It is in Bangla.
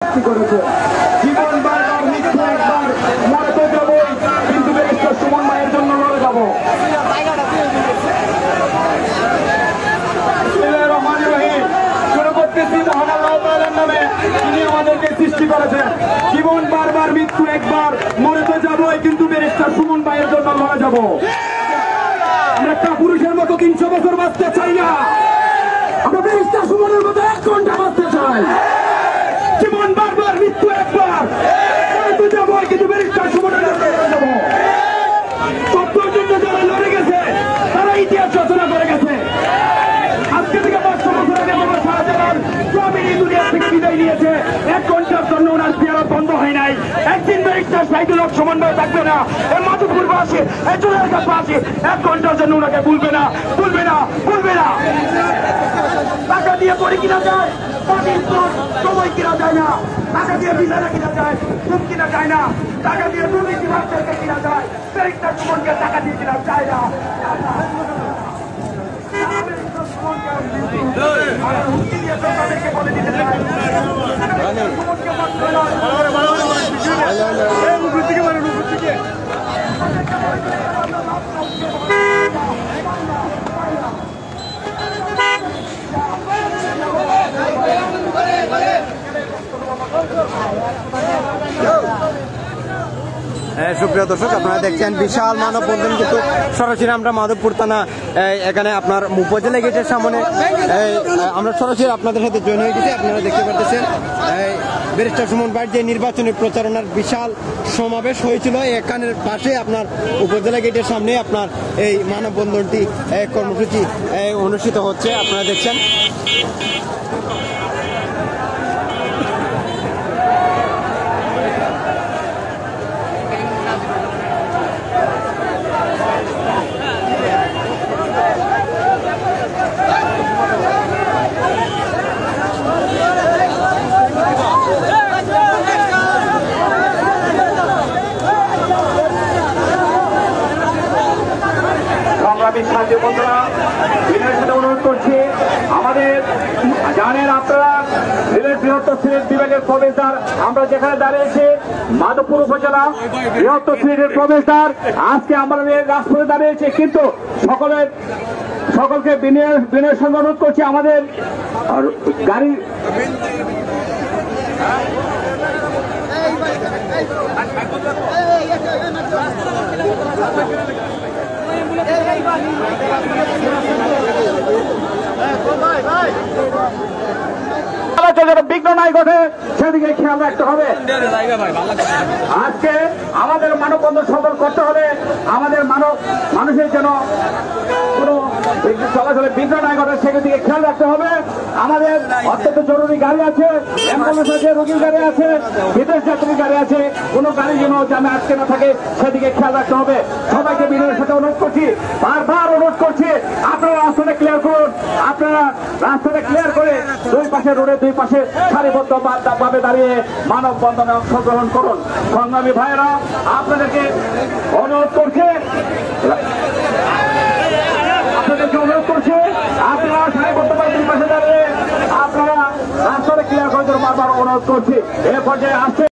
করেছে জীবন বারবার মৃত্যু একবার মরতে যাবো কিন্তু ব্যারিস্টার সুমন ভাইয়ের জন্য লড়ে যাবো। শুরু করতেছি মহান আল্লাহ তাআলার নামে, তিনি আমাদেরকে সৃষ্টি করেছেন। জীবন বারবার মৃত্যু একবার মরতে যাবোই কিন্তু ব্যারিস্টার সুমন ভাইয়ের জন্য লড়ে যাবো। আমরা একটা পুরুষের মতো 300 বছর বাঁচতে চাই না, আমরা ব্যারিস্টার সুমনের মতো 1 ঘন্টা বাঁচতে চাই। জীবন বারবার মৃত্যু একবার মরতে যাবোই কিন্তু ব্যারিস্টার সুমনের জন্য লড়ে যাবো। 70 জন্য যারা লড়ে গেছে তারা ইতিহাস রচনা করে গেছে। আজকে থেকে 500 বছর আগে বাবা শাহজালাল স্বামী এই দুনিয়া থেকে বিদায় নিয়েছে, 1 ঘন্টার জন্য ওনার জিয়ারত বন্ধ হয় নাই। একদিন ব্যারিস্টার সাইদুল হক সুমন ভাই থাকবে না, এই মাধবপুরবাসী এই চুলারঘাটবাসী 1 ঘন্টার জন্য ওনাকে ভুলবে না, ভুলবে না, ভুলবে না। টাকা দিয়ে পড়ে কিনা যায়, সময় কিনা যায় না, টাকা দিয়ে বিচারা কিনা যায়, খুব কিনা যায় না, টাকা দিয়ে দুর্নীতিবাদদেরকে কিনা যায়, ব্যারিস্টার সুমনকে টাকা দিয়ে কিনা যায় না। বলে দিতে চাই সুপ্রিয় দর্শক, আপনারা দেখছেন বিশাল মানববন্ধন কিন্তু সরাসরি আমরা মাধবপুর থানা এখানে আপনার উপজেলা গেটের সামনে আমরা সরাসরি আপনাদের সাথে জয়েন হয়ে গেছি। আপনারা দেখতে পাচ্ছেন ব্যারিস্টার সুমন ভাইয়ের যে নির্বাচনী প্রচারণার বিশাল সমাবেশ হয়েছিল, এখানের পাশে আপনার উপজেলা গেটের সামনে আপনার এই মানববন্ধনটি কর্মসূচি অনুষ্ঠিত হচ্ছে। আপনারা দেখছেন অনুরোধ করছি, আমাদের জানেন আপনারা বৃহত্তর সিলেট বিভাগের প্রবেশদ্বার, আমরা যেখানে দাঁড়িয়েছি মাধবপুর উপজেলা বৃহত্তর সিলেটের প্রবেশদ্বার। আজকে আমাদের রাজপথে দাঁড়িয়েছে, কিন্তু সকলকে বিনয়ের সঙ্গে অনুরোধ করছি আমাদের গাড়ি বিঘ্ন নাই ঘটে সেদিকে খেয়াল রাখতে হবে। আজকে আমাদের মানববন্ধন সফল করতে হলে আমাদের মানুষের যেন কোনো চলাচলে বিঘ্ন নাই ঘটে সেদিকে খেয়াল রাখতে হবে। আমাদের অত্যন্ত জরুরি গাড়ি আছে, অ্যাম্বুলেন্স আছে, রোগীর গাড়ি আছে, বিদেশ যাত্রীর গাড়ি আছে, কোনো গাড়ি যেন জামে আটকে না থাকে সেদিকে খেয়াল রাখতে হবে। সবাইকে বিনয়ের সাথে অনুরোধ করছি, বারবার অনুরোধ করছি, আপনারা রাস্তাটা ক্লিয়ার করুন। আপনারা রাস্তাটা ক্লিয়ার করে দুই পাশে রোডের দুই পাশে সারিবদ্ধ ভাবে দাঁড়িয়ে মানববন্ধনে অংশগ্রহণ করুন। সংগ্রামী ভাইয়েরা, আপনাদেরকে অনুরোধ করছে আপনারা সারিবদ্ধ ভাবে দুই পাশে দাঁড়িয়ে আপনারা রাস্তাটা ক্লিয়ার করার জন্য বারবার অনুরোধ করছি। এ পর্যায়ে আসছে